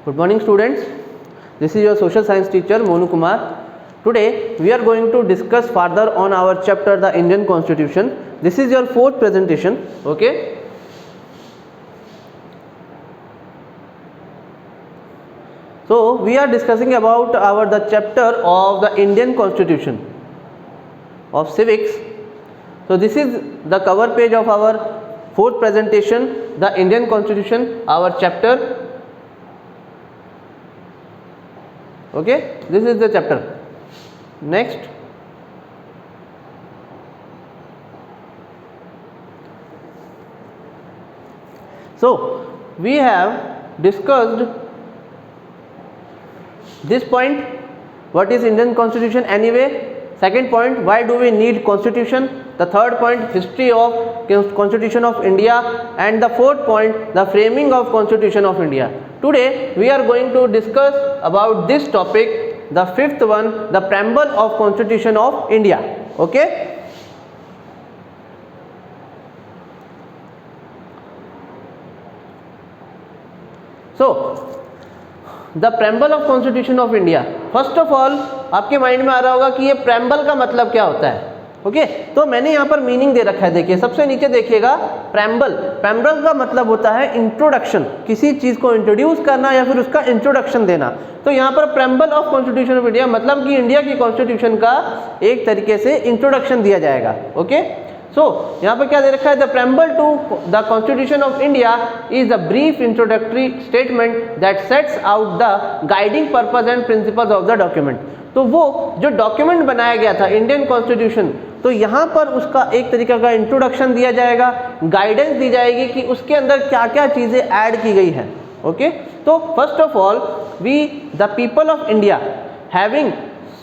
Good morning students, this is your social science teacher Monu Kumar. Today we are going to discuss further on our chapter the Indian Constitution. This is your fourth presentation, okay. So we are discussing about the chapter of the Indian Constitution of civics. So this is the cover page of our fourth presentation, the Indian Constitution, our chapter. Okay, this is the chapter. Next, so we have discussed this point, what is Indian Constitution anyway. Second point, why do we need Constitution. The third point, history of Constitution of India, and the fourth point, the framing of Constitution of India. Today we are going to discuss about this topic, the fifth one, the preamble of Constitution of India. Okay. So the preamble of constitution of India. First of all आपके mind में आ रहा होगा कि ये preamble का मतलब क्या होता है. ओके तो मैंने यहाँ पर मीनिंग दे रखा है. देखिए सबसे नीचे देखिएगा प्रेम्बल का मतलब होता है इंट्रोडक्शन, किसी चीज़ को इंट्रोड्यूस करना या फिर उसका इंट्रोडक्शन देना. तो यहाँ पर preamble of constitution of India मतलब कि इंडिया की कॉन्स्टिट्यूशन का एक तरीके से इंट्रोडक्शन दिया जाएगा. ओके सो यहाँ पर क्या दे रखा है, the preamble to the constitution of India is the brief introductory statement that sets out the guiding purpose and principles of the document. तो वो जो डॉक्यूमेंट बनाया गया था इंडियन कॉन्स्टिट्यूशन, तो यहाँ पर उसका एक तरीका का इंट्रोडक्शन दिया जाएगा, गाइडेंस दी जाएगी कि उसके अंदर क्या क्या चीज़ें ऐड की गई हैं. ओके तो first of all we the people of India having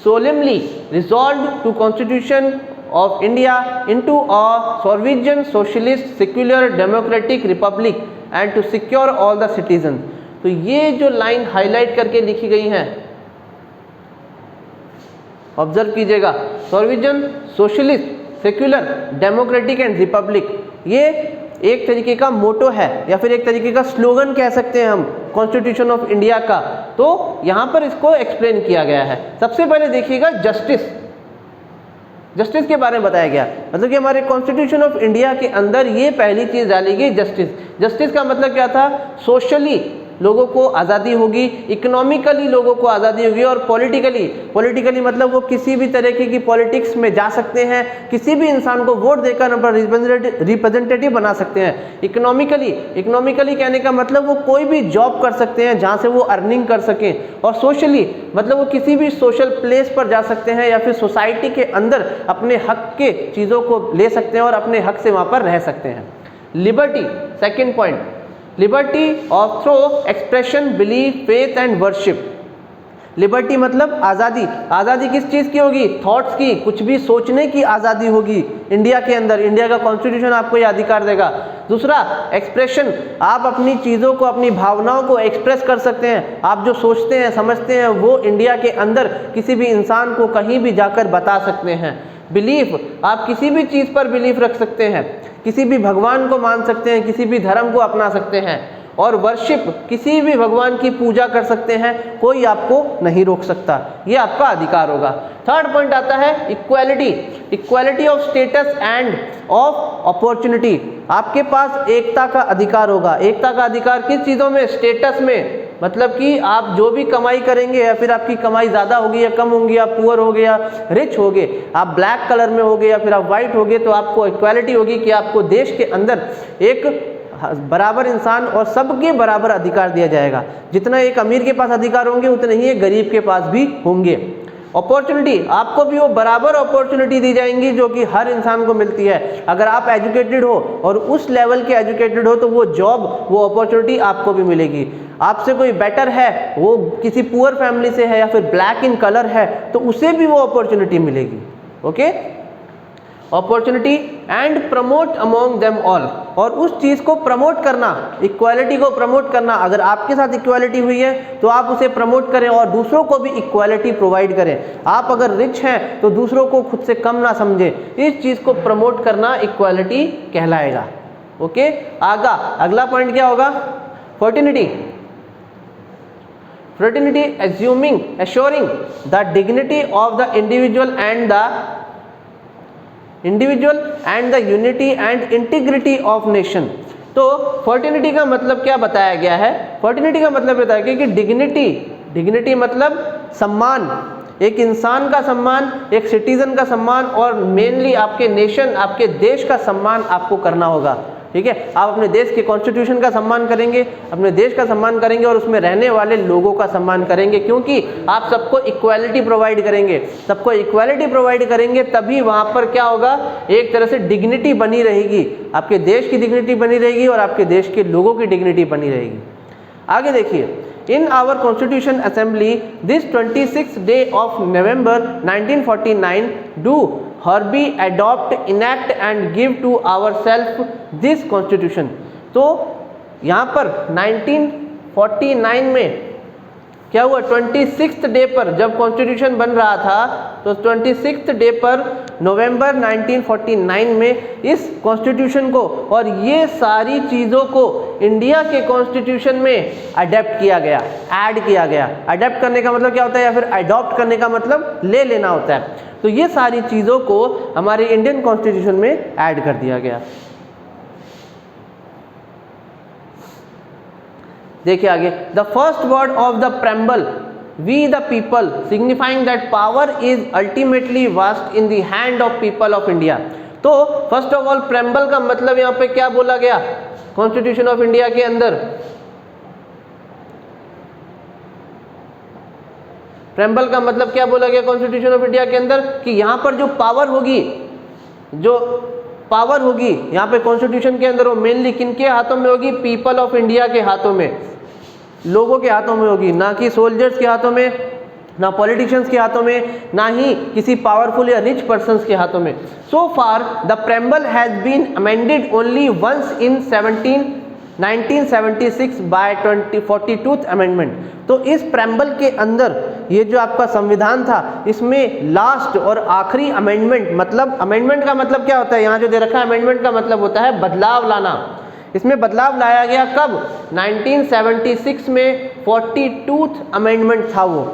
solemnly resolved to constitution of India into a sovereign socialist secular democratic republic and to secure all the citizens. तो ये जो लाइन हाईलाइट करके लिखी गई हैं observe कीजिएगा, sovereign socialist secular democratic and republic, ये एक तरीके का मोटो है या फिर एक तरीके का स्लोगन कह सकते हैं हम कॉन्स्टिट्यूशन ऑफ इंडिया का. तो यहाँ पर इसको एक्सप्लेन किया गया है. सबसे पहले देखिएगा जस्टिस के बारे में बताया गया, मतलब कि हमारे कॉन्स्टिट्यूशन ऑफ इंडिया के अंदर ये पहली चीज़ डाली गई जस्टिस का मतलब क्या था, सोशली लोगों को आज़ादी होगी, इकोनॉमिकली लोगों को आज़ादी होगी और पॉलिटिकली मतलब वो किसी भी तरीके की पॉलिटिक्स में जा सकते हैं, किसी भी इंसान को वोट देकर अपना रिप्रेजेंटेटिव बना सकते हैं. इकोनॉमिकली कहने का मतलब वो कोई भी जॉब कर सकते हैं जहाँ से वो अर्निंग कर सकें, और सोशली मतलब वो किसी भी सोशल प्लेस पर जा सकते हैं या फिर सोसाइटी के अंदर अपने हक के चीज़ों को ले सकते हैं और अपने हक से वहाँ पर रह सकते हैं. Liberty, second point, liberty of thought expression belief faith and worship. Liberty मतलब आज़ादी किस चीज़ की होगी, थॉट्स की, कुछ भी सोचने की आज़ादी होगी इंडिया के अंदर. इंडिया का कॉन्स्टिट्यूशन आपको ये अधिकार देगा. दूसरा एक्सप्रेशन, आप अपनी चीज़ों को, अपनी भावनाओं को एक्सप्रेस कर सकते हैं. आप जो सोचते हैं समझते हैं वो इंडिया के अंदर किसी भी इंसान को कहीं भी जाकर बता सकते हैं. बिलीफ, आप किसी भी चीज़ पर बिलीफ रख सकते हैं, किसी भी भगवान को मान सकते हैं, किसी भी धर्म को अपना सकते हैं. और वर्शिप, किसी भी भगवान की पूजा कर सकते हैं, कोई आपको नहीं रोक सकता, ये आपका अधिकार होगा. थर्ड पॉइंट आता है equality of status end of opportunity. आपके पास एकता का अधिकार होगा. एकता का अधिकार किस चीज़ों में, स्टेटस में, मतलब कि आप जो भी कमाई करेंगे या फिर आपकी कमाई ज़्यादा होगी या कम होगी, आप पुअर हो गए या रिच हो गए, आप ब्लैक कलर में हो गए या फिर आप वाइट हो गए, तो आपको इक्वालिटी होगी कि आपको देश के अंदर एक बराबर इंसान और सबके बराबर अधिकार दिया जाएगा. जितना एक अमीर के पास अधिकार होंगे उतने ही एक गरीब के पास भी होंगे. अपॉर्चुनिटी, आपको भी वो बराबर अपॉर्चुनिटी दी जाएंगी जो कि हर इंसान को मिलती है. अगर आप एजुकेटेड हो और उस लेवल के एजुकेटेड हो तो वो जॉब, वो अपॉर्चुनिटी आपको भी मिलेगी. आपसे कोई बेटर है, वो किसी पुअर फैमिली से है या फिर ब्लैक इन कलर है, तो उसे भी वो अपॉर्चुनिटी मिलेगी. Okay, opportunity and promote among them all, और उस चीज़ को प्रमोट करना, इक्वालिटी को प्रमोट करना. अगर आपके साथ इक्वालिटी हुई है तो आप उसे प्रमोट करें और दूसरों को भी इक्वालिटी प्रोवाइड करें. आप अगर रिच हैं तो दूसरों को खुद से कम ना समझें. इस चीज़ को प्रमोट करना इक्वालिटी कहलाएगा. ओके, अगला पॉइंट क्या होगा, fertility. Fraternity assuring the dignity of the individual and the unity and integrity of nation। तो फर्टिनिटी का मतलब क्या बताया गया है? फर्टिनिटी का मतलब बताया गया कि डिग्निटी मतलब सम्मान, एक इंसान का सम्मान, एक सिटीजन का सम्मान, और मेनली आपके नेशन, आपके देश का सम्मान आपको करना होगा। ठीक है, आप अपने देश के कॉन्स्टिट्यूशन का सम्मान करेंगे, अपने देश का सम्मान करेंगे और उसमें रहने वाले लोगों का सम्मान करेंगे, क्योंकि आप सबको इक्वालिटी प्रोवाइड करेंगे। सबको इक्वालिटी प्रोवाइड करेंगे तभी वहाँ पर क्या होगा, एक तरह से डिग्निटी बनी रहेगी, आपके देश की डिग्निटी बनी रहेगी और आपके देश के लोगों की डिग्निटी बनी रहेगी। आगे देखिए, In our Constitution Assembly, this 26th day of November 1949, do hereby adopt, enact and give to ourselves this Constitution। तो यहाँ पर 1949 में क्या हुआ, 26th डे पर जब कॉन्स्टिट्यूशन बन रहा था, तो 26th डे पर नवंबर 1949 में इस कॉन्स्टिट्यूशन को और ये सारी चीज़ों को इंडिया के कॉन्स्टिट्यूशन में अडेप्ट किया गया, ऐड किया गया। अडेप्ट करने का मतलब क्या होता है, या फिर अडॉप्ट करने का मतलब ले लेना होता है। तो ये सारी चीज़ों को हमारे इंडियन कॉन्स्टिट्यूशन में ऐड कर दिया गया। देखिए आगे, the first word of the preamble, we the people, signifying that power is ultimately vast in the hand of people of India. तो फर्स्ट ऑफ ऑल प्रेम्बल का मतलब यहाँ पे क्या बोला गया कॉन्स्टिट्यूशन ऑफ इंडिया के अंदर? प्रेम्बल का मतलब क्या बोला गया कॉन्स्टिट्यूशन ऑफ इंडिया के अंदर? कि यहाँ पर जो पावर होगी यहाँ पे कॉन्स्टिट्यूशन के अंदर, वो मेनली किनके हाथों में होगी? पीपल ऑफ इंडिया के हाथों में, लोगों के हाथों में होगी, ना कि सोल्जर्स के हाथों में, ना पॉलिटिशियंस के हाथों में, ना ही किसी पावरफुल या रिच पर्सन्स के हाथों में। So far the preamble has been amended only once in 1976 by 42th amendment. तो इस प्रेम्बल के अंदर ये जो आपका संविधान था, इसमें लास्ट और आखिरी अमेंडमेंट, मतलब अमेंडमेंट का मतलब क्या होता है, यहाँ जो दे रखा है अमेंडमेंट का मतलब होता है बदलाव लाना। इसमें बदलाव लाया गया कब? 1976 में 42th अमेंडमेंट था वो।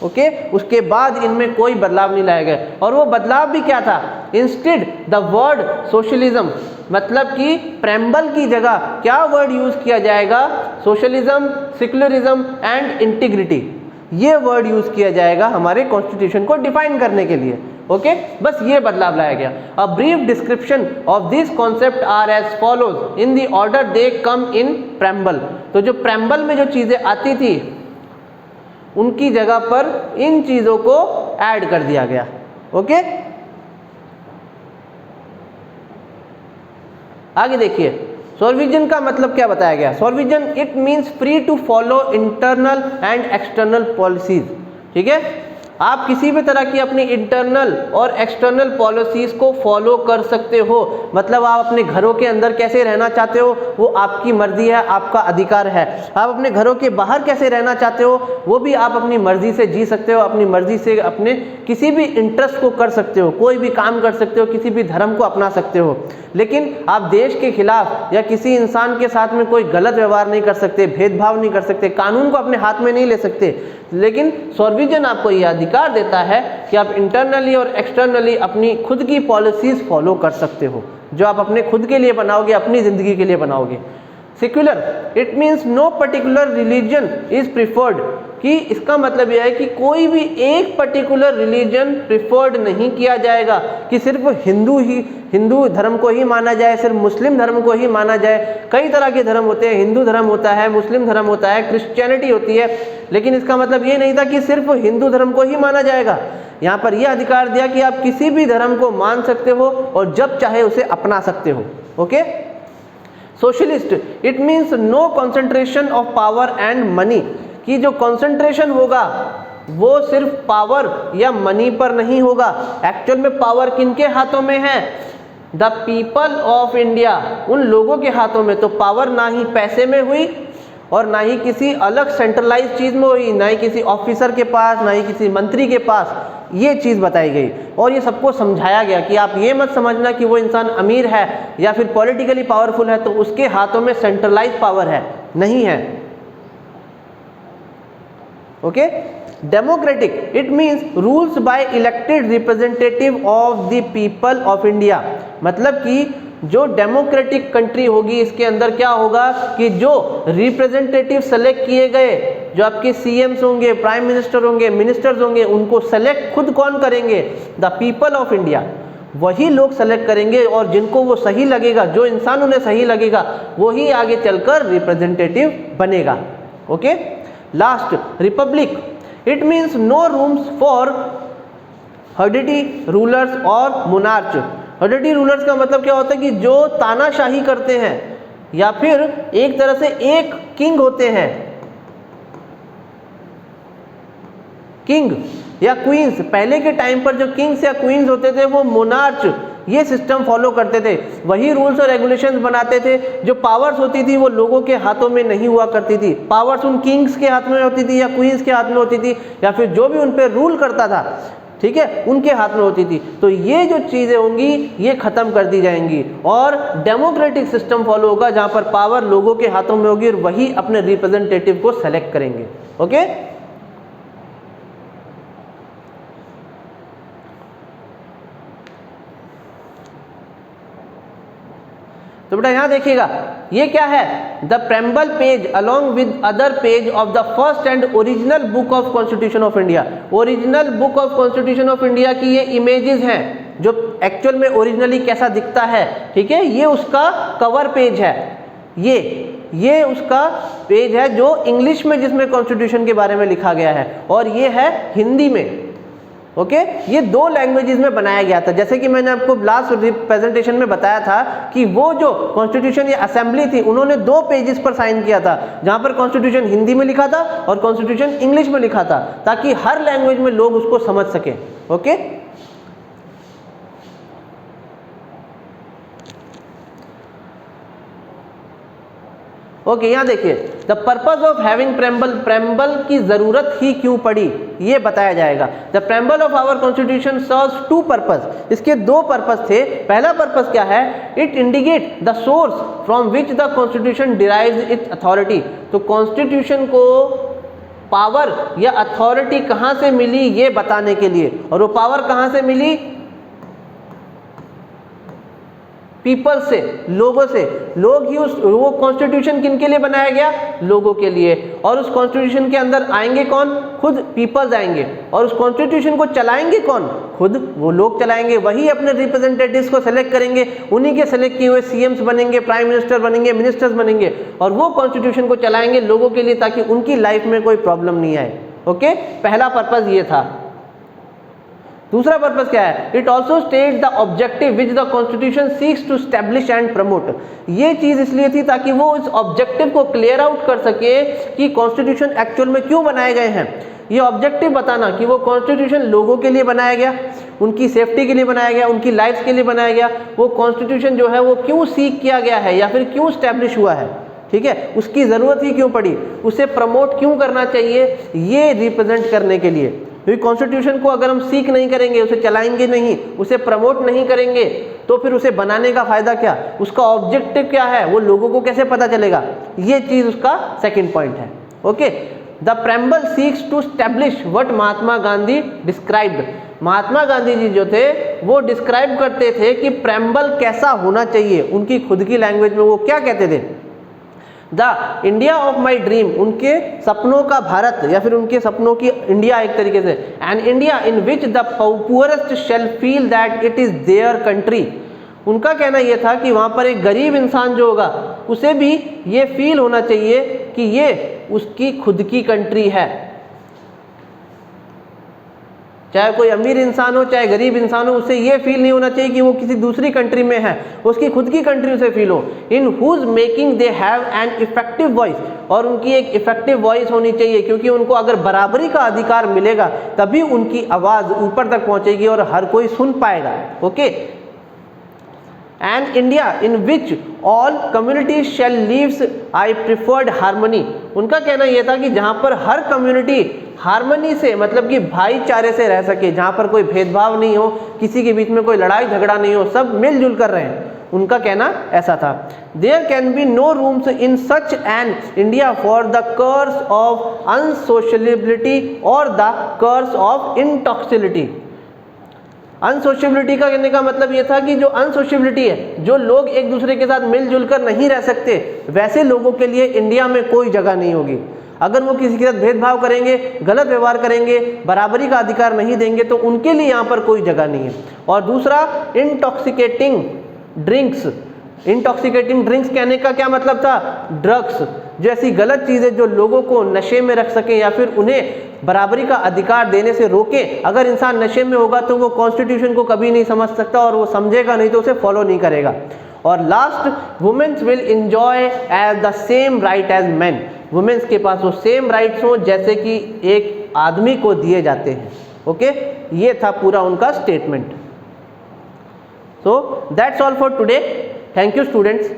ओके, उसके बाद इनमें कोई बदलाव नहीं लाया गया। और वो बदलाव भी क्या था? इंस्टेड द वर्ड सोशलिज्म, मतलब कि प्रेम्बल की जगह क्या वर्ड यूज किया जाएगा? सोशलिज्म, सेक्युलरिज्म एंड इंटीग्रिटी, ये वर्ड यूज किया जाएगा हमारे कॉन्स्टिट्यूशन को डिफाइन करने के लिए। ओके, बस ये बदलाव लाया गया। A brief description of this concept are as follows in the order they come in preamble. तो जो प्रेम्बल में जो चीजें आती थी उनकी जगह पर इन चीजों को ऐड कर दिया गया। ओके, आगे देखिए, सोल्विजन का मतलब क्या बताया गया? Sovereign it means free to follow internal and external policies. ठीक है, आप किसी भी तरह की अपनी इंटरनल और एक्सटर्नल पॉलिसीज को फॉलो कर सकते हो। मतलब आप अपने घरों के अंदर कैसे रहना चाहते हो वो आपकी मर्जी है, आपका अधिकार है। आप अपने घरों के बाहर कैसे रहना चाहते हो वो भी आप अपनी मर्जी से जी सकते हो, अपनी मर्जी से अपने किसी भी इंटरेस्ट को कर सकते हो, कोई भी काम कर सकते हो, किसी भी धर्म को अपना सकते हो। लेकिन आप देश के खिलाफ या किसी इंसान के साथ में कोई गलत व्यवहार नहीं कर सकते, भेदभाव नहीं कर सकते, कानून को अपने हाथ में नहीं ले सकते। लेकिन सोल्विजन आपको यह अधिकार देता है कि आप इंटरनली और एक्सटर्नली अपनी खुद की पॉलिसीज फॉलो कर सकते हो, जो आप अपने खुद के लिए बनाओगे, अपनी जिंदगी के लिए बनाओगे। Secular it means no particular religion is preferred, कि इसका मतलब यह है कि कोई भी एक पर्टिकुलर रिलीजन प्रिफर्ड नहीं किया जाएगा कि सिर्फ हिंदू धर्म को ही माना जाए, सिर्फ मुस्लिम धर्म को ही माना जाए। कई तरह के धर्म होते हैं, हिंदू धर्म होता है, मुस्लिम धर्म होता है, क्रिश्चियनिटी होती है, लेकिन इसका मतलब ये नहीं था कि सिर्फ हिंदू धर्म को ही माना जाएगा। यहाँ पर यह अधिकार दिया कि आप किसी भी धर्म को मान सकते हो और जब चाहे उसे अपना सकते हो। Okay, socialist it means no concentration of power and money, कि जो कंसंट्रेशन होगा वो सिर्फ पावर या मनी पर नहीं होगा। एक्चुअल में पावर किनके हाथों में है? द पीपल ऑफ इंडिया, उन लोगों के हाथों में। तो पावर ना ही पैसे में हुई और ना ही किसी अलग सेंट्रलाइज चीज में हुई, ना ही किसी ऑफिसर के पास, ना ही किसी मंत्री के पास। ये चीज बताई गई और ये सबको समझाया गया कि आप ये मत समझना कि वो इंसान अमीर है या फिर पॉलिटिकली पावरफुल है तो उसके हाथों में सेंट्रलाइज पावर है, नहीं है। Okay. Democratic, it means rules by elected representative of the people of India, मतलब कि जो डेमोक्रेटिक कंट्री होगी इसके अंदर क्या होगा कि जो रिप्रेजेंटेटिव सेलेक्ट किए गए, जो आपके सीएम्स होंगे, प्राइम मिनिस्टर होंगे, मिनिस्टर्स होंगे, उनको सेलेक्ट खुद कौन करेंगे? द पीपल ऑफ इंडिया, वही लोग सेलेक्ट करेंगे और जिनको वो सही लगेगा, जो इंसान उन्हें सही लगेगा, वही आगे चलकर रिप्रेजेंटेटिव बनेगा। Okay. Last, republic, it means no rooms for hereditary rulers और मोनार्च। हर्डिटी रूलर्स का मतलब क्या होता है कि जो तानाशाही करते हैं या फिर एक तरह से एक किंग होते हैं, किंग या क्वींस, पहले के टाइम पर जो किंग्स या क्वींस होते थे वो मोनार्च ये सिस्टम फॉलो करते थे, वही रूल्स और रेगुलेशंस बनाते थे। जो पावर्स होती थी वो लोगों के हाथों में नहीं हुआ करती थी, पावर्स उन किंग्स के हाथ में होती थी या क्वींस के हाथ में होती थी या फिर जो भी उन पर रूल करता था, ठीक है, उनके हाथ में होती थी। तो ये जो चीज़ें होंगी ये खत्म कर दी जाएंगी और डेमोक्रेटिक सिस्टम फॉलो होगा जहाँ पर पावर लोगों के हाथों में होगी और वही अपने रिप्रेजेंटेटिव को सेलेक्ट करेंगे। ओके। तो बेटा यहाँ देखिएगा ये क्या है, the preamble page along with other page of the first and original book of constitution of India. Original book of constitution of India की ये इमेजेस हैं जो एक्चुअल में ओरिजिनली कैसा दिखता है, ठीक है। ये उसका कवर पेज है, ये उसका पेज है जो इंग्लिश में जिसमें कॉन्स्टिट्यूशन के बारे में लिखा गया है और ये है हिंदी में। ओके। ये दो लैंग्वेजेस में बनाया गया था, जैसे कि मैंने आपको लास्ट प्रेजेंटेशन में बताया था कि वो जो कॉन्स्टिट्यूशन या असेंबली थी उन्होंने दो पेजेस पर साइन किया था, जहां पर कॉन्स्टिट्यूशन हिंदी में लिखा था और कॉन्स्टिट्यूशन इंग्लिश में लिखा था, ताकि हर लैंग्वेज में लोग उसको समझ सकें। ओके। ओके, यहाँ देखिए the purpose of having preamble, preamble की जरूरत ही क्यों पड़ी ये बताया जाएगा। The preamble of our constitution serves to purpose, इसके दो पर्पज थे। पहला पर्पज क्या है, it indicate the source from which the constitution derives its authority. तो कॉन्स्टिट्यूशन को पावर या अथॉरिटी कहाँ से मिली ये बताने के लिए, और वो पावर कहाँ से मिली, पीपल से, लोगों से। लोग ही वो कॉन्स्टिट्यूशन किन के लिए बनाया गया, लोगों के लिए। और उस कॉन्स्टिट्यूशन के अंदर आएंगे कौन, खुद पीपल्स आएंगे। और उस कॉन्स्टिट्यूशन को चलाएंगे कौन, खुद वो लोग चलाएंगे। वही अपने रिप्रेजेंटेटिव्स को सेलेक्ट करेंगे, उन्हीं के सेलेक्ट किए हुए सीएम्स बनेंगे, प्राइम मिनिस्टर बनेंगे, मिनिस्टर्स बनेंगे और वो कॉन्स्टिट्यूशन को चलाएंगे लोगों के लिए, ताकि उनकी लाइफ में कोई प्रॉब्लम नहीं आए। ओके, पहला पर्पज ये था। दूसरा पर्पस क्या है, it also state the objective which the constitution seeks to establish and promote. ये चीज इसलिए थी ताकि वो इस ऑब्जेक्टिव को क्लियर आउट कर सके कि कॉन्स्टिट्यूशन एक्चुअल में क्यों बनाए गए हैं। ये ऑब्जेक्टिव बताना कि वो कॉन्स्टिट्यूशन लोगों के लिए बनाया गया, उनकी सेफ्टी के लिए बनाया गया, उनकी लाइफ के लिए बनाया गया। वो कॉन्स्टिट्यूशन जो है वो क्यों सीक किया गया है या फिर क्यों स्टैब्लिश हुआ है, ठीक है, उसकी जरूरत ही क्यों पड़ी, उसे प्रमोट क्यों करना चाहिए, ये रिप्रेजेंट करने के लिए। क्योंकि कॉन्स्टिट्यूशन को अगर हम सीख नहीं करेंगे, उसे चलाएंगे नहीं, उसे प्रमोट नहीं करेंगे, तो फिर उसे बनाने का फायदा क्या, उसका ऑब्जेक्टिव क्या है, वो लोगों को कैसे पता चलेगा। ये चीज उसका सेकंड पॉइंट है। Okay, the preamble seeks to establish what Mahatma Gandhi described. Mahatma Gandhi ji जो थे वो डिस्क्राइब करते थे कि प्रेम्बल कैसा होना चाहिए। उनकी खुद की लैंग्वेज में वो क्या कहते थे, the India of my dream, उनके सपनों का भारत या फिर उनके सपनों की इंडिया एक तरीके से, and India in which the poorest shall feel that it is their country. उनका कहना यह था कि वहाँ पर एक गरीब इंसान जो होगा उसे भी ये फील होना चाहिए कि ये उसकी खुद की कंट्री है। चाहे कोई अमीर इंसान हो चाहे गरीब इंसान हो, उसे ये फील नहीं होना चाहिए कि वो किसी दूसरी कंट्री में है, उसकी खुद की कंट्री उसे फील हो। In whose making they have an effective voice, और उनकी एक इफेक्टिव वॉइस होनी चाहिए, क्योंकि उनको अगर बराबरी का अधिकार मिलेगा तभी उनकी आवाज़ ऊपर तक पहुंचेगी और हर कोई सुन पाएगा। Okay, and India in which all communities shall lives I preferred harmony. उनका कहना यह था कि जहाँ पर हर कम्युनिटी हार्मनी से, मतलब कि भाईचारे से रह सके, जहाँ पर कोई भेदभाव नहीं हो, किसी के बीच में कोई लड़ाई झगड़ा नहीं हो, सब मिलजुल कर रहें, उनका कहना ऐसा था। There can be no rooms in such an India for the curse of unsociability और द कर्स ऑफ इनटॉक्सिलिटी। अनसोशेबिलिटी का कहने का मतलब ये था कि जो अनसोशेबिलिटी है, जो लोग एक दूसरे के साथ मिलजुल कर नहीं रह सकते, वैसे लोगों के लिए इंडिया में कोई जगह नहीं होगी। अगर वो किसी के साथ भेदभाव करेंगे, गलत व्यवहार करेंगे, बराबरी का अधिकार नहीं देंगे, तो उनके लिए यहाँ पर कोई जगह नहीं है। और दूसरा, इंटॉक्सिकेटिंग ड्रिंक्स। इंटॉक्सिकेटिंग ड्रिंक्स कहने का क्या मतलब था? ड्रग्स जैसी गलत चीज़ें जो लोगों को नशे में रख सकें या फिर उन्हें बराबरी का अधिकार देने से रोके। अगर इंसान नशे में होगा तो वो कॉन्स्टिट्यूशन को कभी नहीं समझ सकता, और वो समझेगा नहीं तो उसे फॉलो नहीं करेगा। और last, womens will enjoy as the same right as man. Womens के पास वो सेम राइट्स हों जैसे कि एक आदमी को दिए जाते हैं। ओके, ये था पूरा उनका statement. So that's all for today. Thank you students.